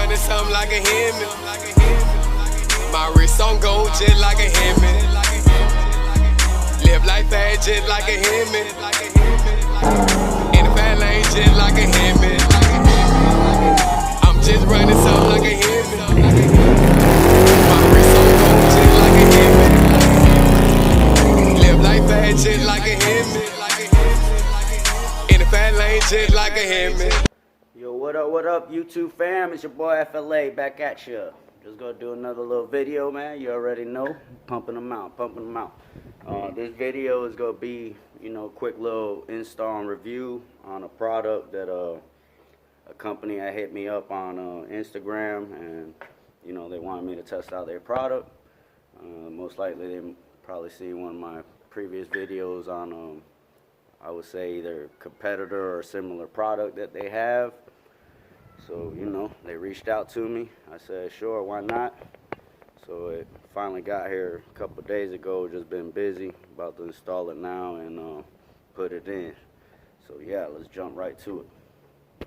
running something like a Hemi. My wrist on gold just like a Hemi. Live life fast just like a Hemi. In the fat lane just like a Hemi. I'm just running something like a Hemi. My wrist on gold just like a Hemi. Live life fast just like a Hemi. In the fat lane just like a Hemi. Yo, what up, YouTube fam? It's your boy FLA back at ya. Just gonna do another little video, man. You already know, pumping them out. This video is gonna be, a quick little install and review on a product that a company had hit me up on Instagram, and they wanted me to test out their product. Most likely, they probably see one of my previous videos on, I would say, either competitor or similar product that they have. So, they reached out to me. I said, sure, why not? So it finally got here a couple of days ago. Just been busy, about to install it now and put it in. So yeah, let's jump right to it.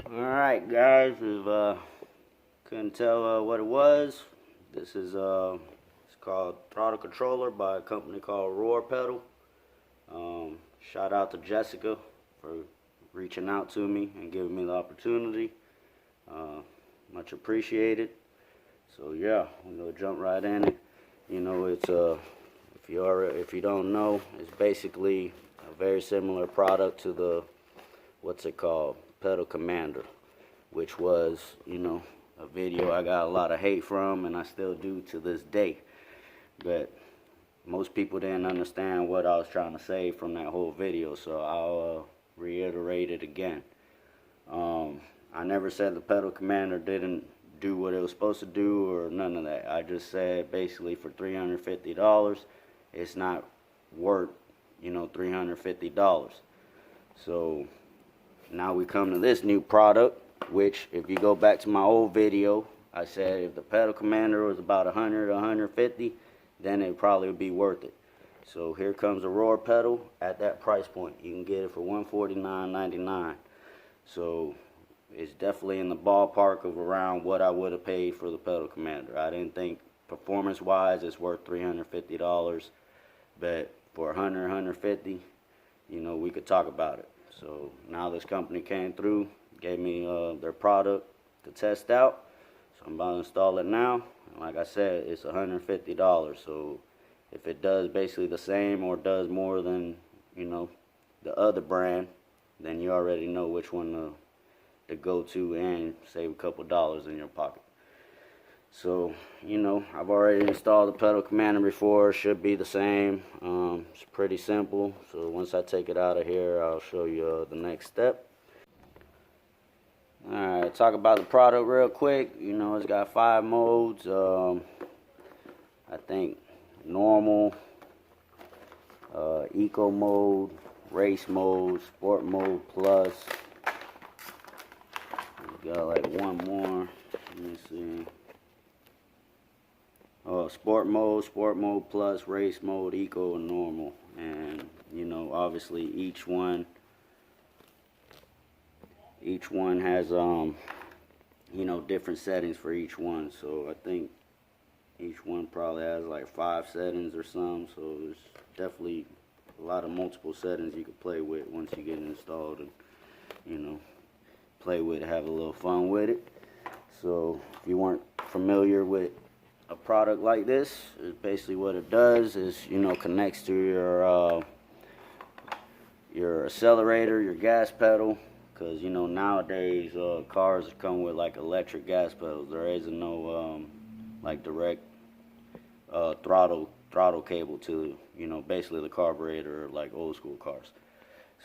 Alright guys, if couldn't tell what it was, this is it's called Throttle Controller by a company called Roar Pedal. Shout out to Jessica for reaching out to me and giving me the opportunity. Much appreciated. So yeah, we're gonna jump right in it. It's if you don't know, it's basically a very similar product to the what's it called, Pedal Commander, which was a video I got a lot of hate from, and I still do to this day. But most people didn't understand what I was trying to say from that whole video, so I'll reiterate it again. I never said the Pedal Commander didn't do what it was supposed to do or none of that. I just said basically for $350, it's not worth, $350. So now we come to this new product, which if you go back to my old video, I said if the Pedal Commander was about 100 or 150, then it probably would be worth it. So here comes a Roar pedal at that price point. You can get it for $149.99. So it's definitely in the ballpark of around what I would have paid for the Pedal Commander. I didn't think performance-wise it's worth $350, but for 100, 150, we could talk about it. So now this company came through, gave me their product to test out. So I'm about to install it now. And like I said, it's $150. So if it does basically the same or does more than, the other brand, then you already know which one to go to and save a couple dollars in your pocket. So, I've already installed the Pedal Commander before. It should be the same. It's pretty simple. So once I take it out of here, I'll show you the next step. Alright, talk about the product real quick. It's got 5 modes. I think normal, eco mode, race mode, sport mode plus. We got like one more. Let me see. Sport mode plus, race mode, eco, and normal. And obviously each one has different settings for each one. So I think each one probably has like 5 settings or something. So there's definitely a lot of multiple settings you can play with once you get it installed and play with it, have a little fun with it. So if you weren't familiar with a product like this, is basically what it does is connects to your accelerator, your gas pedal, because nowadays cars come with like electric gas pedals. There isn't no like direct throttle cable to basically the carburetor like old school cars.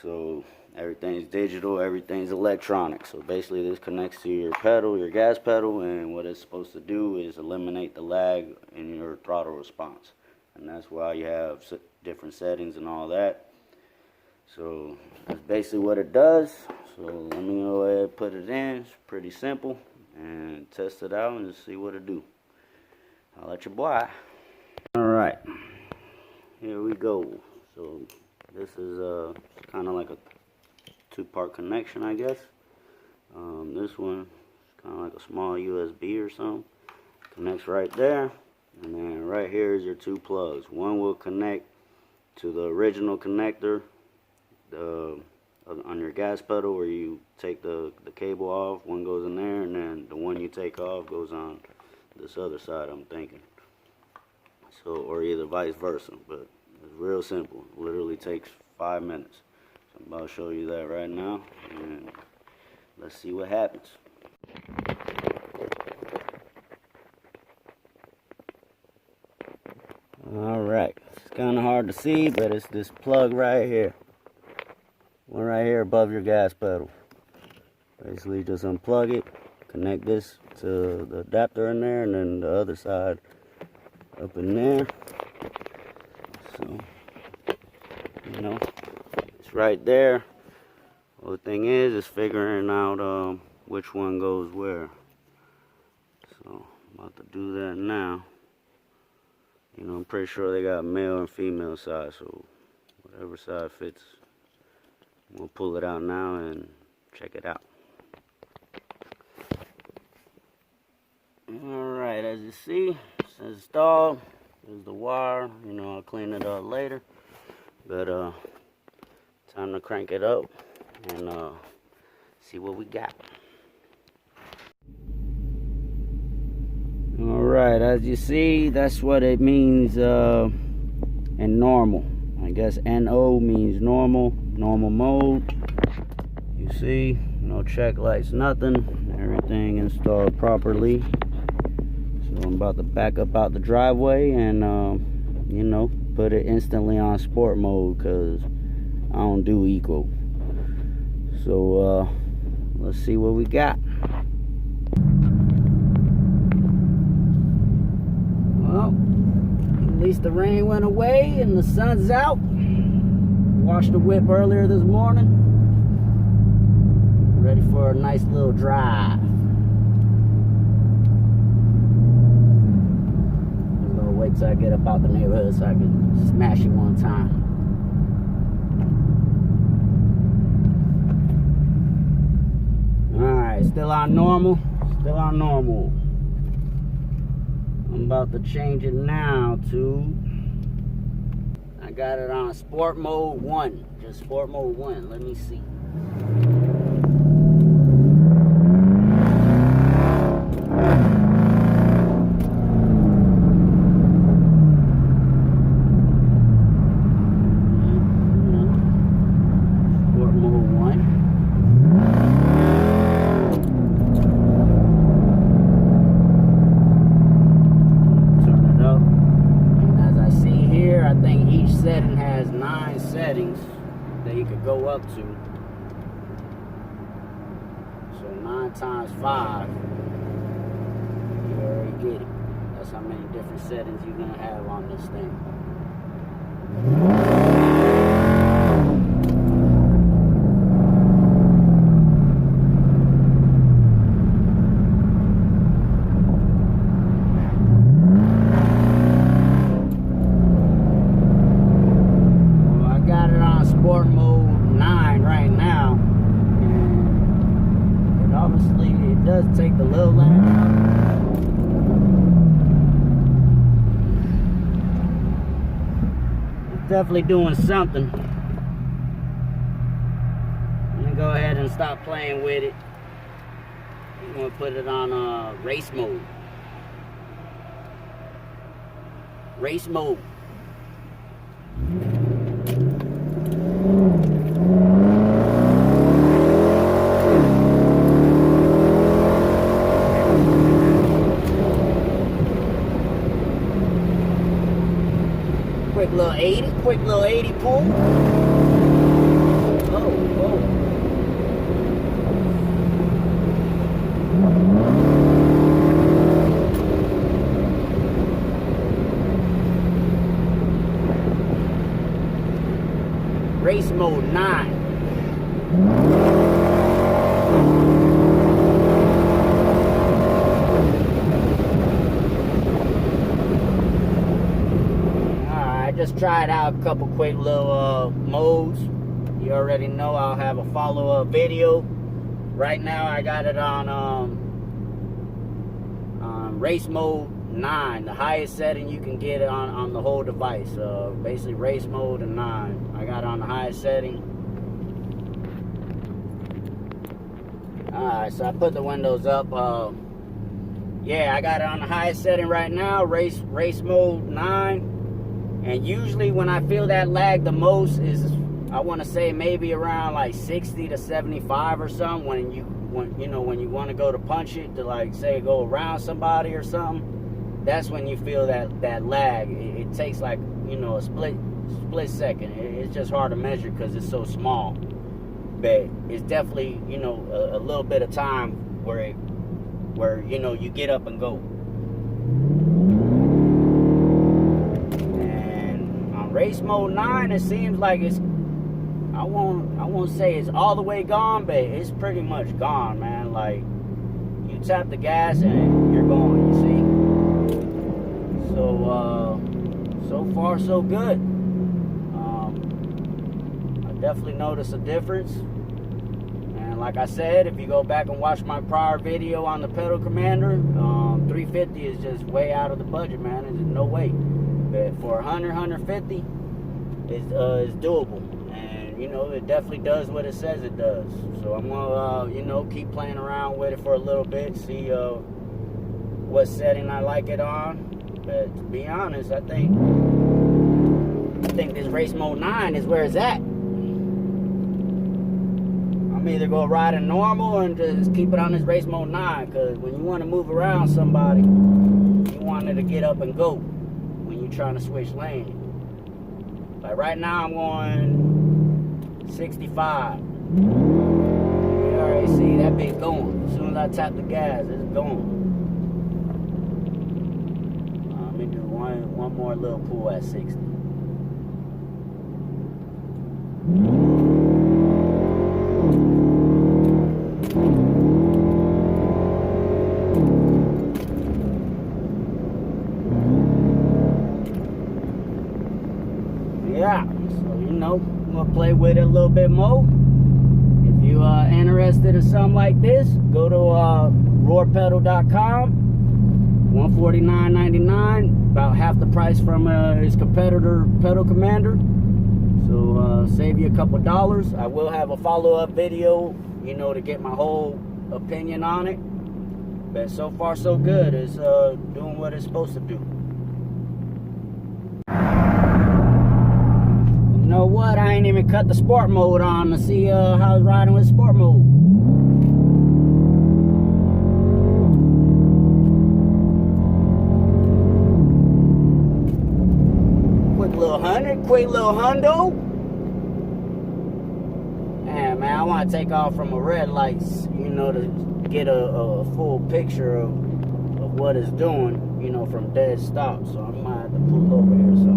So everything's digital, everything's electronic. So basically this connects to your pedal, your gas pedal, and what it's supposed to do is eliminate the lag in your throttle response. And that's why you have different settings and all that. So that's basically what it does. So let me go ahead and put it in. It's pretty simple. And test it out and see what it do. I'll let you boy. Alright, here we go. So this is kind of like a 2-part connection, I guess. This one is kind of like a small USB or something. Connects right there, and then right here is your two plugs. One will connect to the original connector on your gas pedal where you take the cable off. One goes in there, and then the one you take off goes on this other side, I'm thinking. So, or either vice versa, but it's real simple. It literally takes 5 minutes. So I'm about to show you that right now, and let's see what happens. Alright, it's kind of hard to see, but it's this plug right here. One right here above your gas pedal. Basically just unplug it, connect this to the adapter in there, and then the other side up in there. So, you know, it's right there. Well, the thing is figuring out which one goes where. So I'm about to do that now. You know, I'm pretty sure they got male and female side, so whatever side fits, we'll pull it out now and check it out. Alright, as you see, it's installed. There's the wire. You know, I'll clean it up later. But time to crank it up and see what we got. Alright, as you see, that's what it means in normal. I guess NO means normal mode. You see, no check lights, nothing. Everything installed properly. So I'm about to back up out the driveway and, you know, put it instantly on sport mode because I don't do eco. So let's see what we got. Well, at least the rain went away and the sun's out. Washed the whip earlier this morning. Ready for a nice little drive. I'm gonna wait till I get up out the neighborhood so I can smash it one time. Alright, still on normal. Still on normal. I'm about to change it now to, I got it on sport mode 1. Just sport mode 1. Let me see. Sport mode 1. Setting has 9 settings that you could go up to. So 9 times 5, you already get it. That's how many different settings you're gonna have on this thing. Sport mode 9 right now, and obviously it does take the little lamp out. It's definitely doing something. I'm gonna go ahead and stop playing with it. I'm gonna put it on race mode. Race mode. Quick little 80 pull. Oh. Race mode 9. Just tried out a couple quick little modes. You already know I'll have a follow-up video. Right now I got it on race mode 9, the highest setting you can get on the whole device. Basically race mode and 9. I got it on the highest setting. Alright, so I put the windows up. Yeah, I got it on the highest setting right now, race mode 9. And usually when I feel that lag the most is, I want to say maybe around like 60 to 75 or something, when you want to go to punch it, to like say go around somebody or something. That's when you feel that lag. It takes like, a split second. It's just hard to measure because it's so small. But it's definitely, a little bit of time where you get up and go. And on race mode 9, it seems like it's, I won't say it's all the way gone, but it's pretty much gone, man. Like, you tap the gas and you're going, you see? So far so good. I definitely noticed a difference. And like I said, if you go back and watch my prior video on the pedal commander, 350 is just way out of the budget, man. There's no way. But for 150, it's doable. And, it definitely does what it says it does. So I'm gonna, keep playing around with it for a little bit, see what setting I like it on. But to be honest, I think this race mode 9 is where it's at. I'm either gonna ride in normal and just keep it on this race mode 9, because when you want to move around somebody, you want it to get up and go when you're trying to switch lanes. Like right now, I'm going 65. You already see that bitch going. As soon as I tap the gas, it's going. Let me do one more little pull at 60. Yeah, so I'm gonna play with it a little bit more. If you are interested in something like this, go to roarpedal.com. $149.99, about half the price from his competitor pedal commander. So save you a couple dollars. I will have a follow-up video, to get my whole opinion on it. But so far so good. It's doing what it's supposed to do. You know what? I ain't even cut the sport mode on to see how it's riding with sport mode. Quick little hundo. And man, I want to take off from a red lights, to get a full picture of what it's doing, from dead stop. So I might have to pull over here. So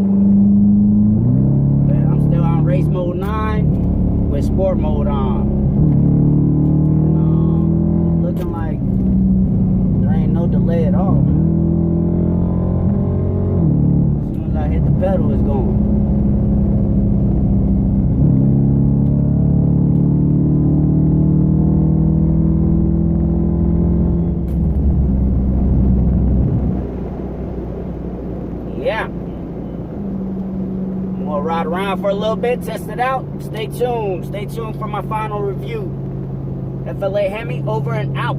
I'm still on race mode 9 with sport mode on. And, it's looking like there ain't no delay at all, man. As soon as I hit the pedal, it's going. Yeah, I'm gonna ride around for a little bit, test it out. Stay tuned for my final review. FLA Hemi over and out.